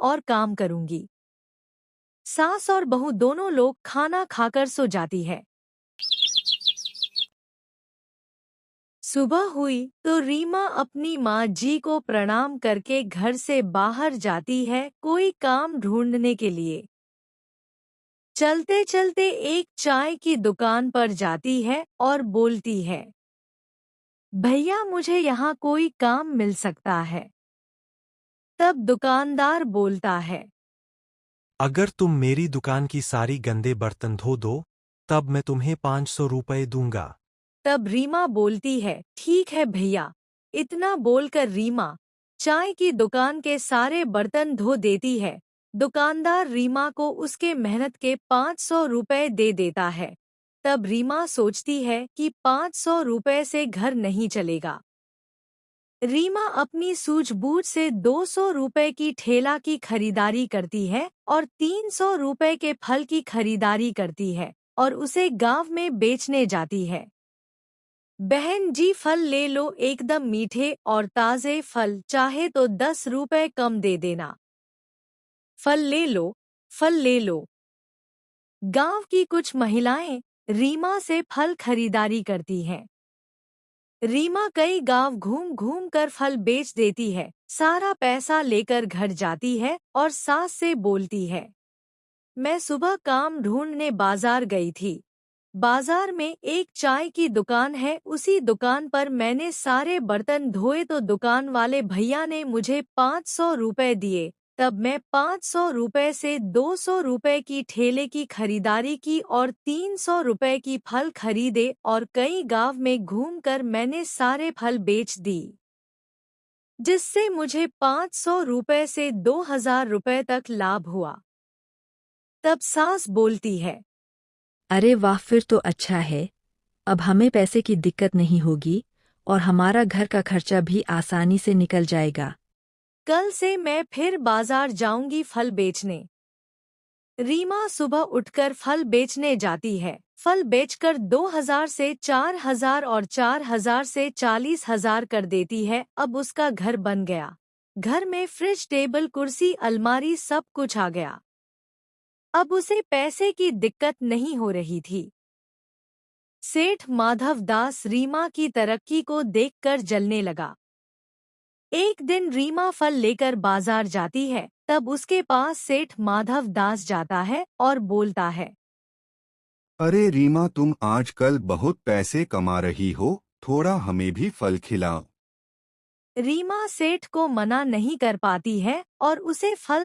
और काम करूंगी। सास और बहू दोनों लोग खाना खाकर सो जाती है। सुबह हुई तो रीमा अपनी माँ जी को प्रणाम करके घर से बाहर जाती है कोई काम ढूंढने के लिए। चलते चलते एक चाय की दुकान पर जाती है और बोलती है, भैया मुझे यहाँ कोई काम मिल सकता है। तब दुकानदार बोलता है, अगर तुम मेरी दुकान की सारी गंदे बर्तन धो दो तब मैं तुम्हें 500 रुपए दूंगा। तब रीमा बोलती है, ठीक है भैया। इतना बोलकर रीमा चाय की दुकान के सारे बर्तन धो देती है। दुकानदार रीमा को उसके मेहनत के 500 रुपए दे देता है। तब रीमा सोचती है कि 500 रुपए से घर नहीं चलेगा। रीमा अपनी सूझबूझ से 200 रुपए की ठेला की खरीदारी करती है और 300 रुपए के फल की खरीदारी करती है और उसे गांव में बेचने जाती है। बहन जी फल ले लो, एकदम मीठे और ताज़े फल, चाहे तो 10 रुपए कम दे देना। फल ले लो, फल ले लो। गांव की कुछ महिलाएं रीमा से फल खरीदारी करती हैं। रीमा कई गांव घूम घूम कर फल बेच देती है, सारा पैसा लेकर घर जाती है और सास से बोलती है, मैं सुबह काम ढूंढने बाजार गई थी। बाजार में एक चाय की दुकान है, उसी दुकान पर मैंने सारे बर्तन धोए तो दुकान वाले भैया ने मुझे 500 रुपए दिए। तब मैं 500 रुपए से 200 रुपए की ठेले की खरीदारी की और 300 रुपए की फल खरीदे और कई गांव में घूमकर मैंने सारे फल बेच दी, जिससे मुझे 500 रुपए से 2000 रुपए तक लाभ हुआ। तब सास बोलती है, अरे वाह, फिर तो अच्छा है। अब हमें पैसे की दिक्कत नहीं होगी और हमारा घर का खर्चा भी आसानी से निकल जाएगा। कल से मैं फिर बाजार जाऊंगी फल बेचने। रीमा सुबह उठकर फल बेचने जाती है। फल बेचकर 2000 से 4000 और 4000 से 40,000 कर देती है। अब उसका घर बन गया। घर में फ्रिज, टेबल, कुर्सी, अलमारी, सब कुछ आ गया। अब उसे पैसे की दिक्कत नहीं हो रही थी। सेठ माधव दास रीमा की तरक्की को देखकर जलने लगा। एक दिन रीमा फल लेकर बाजार जाती है, तब उसके पास सेठ माधव दास जाता है और बोलता है, अरे रीमा, तुम आजकल बहुत पैसे कमा रही हो, थोड़ा हमें भी फल खिलाओ। रीमा सेठ को मना नहीं कर पाती है और उसे फल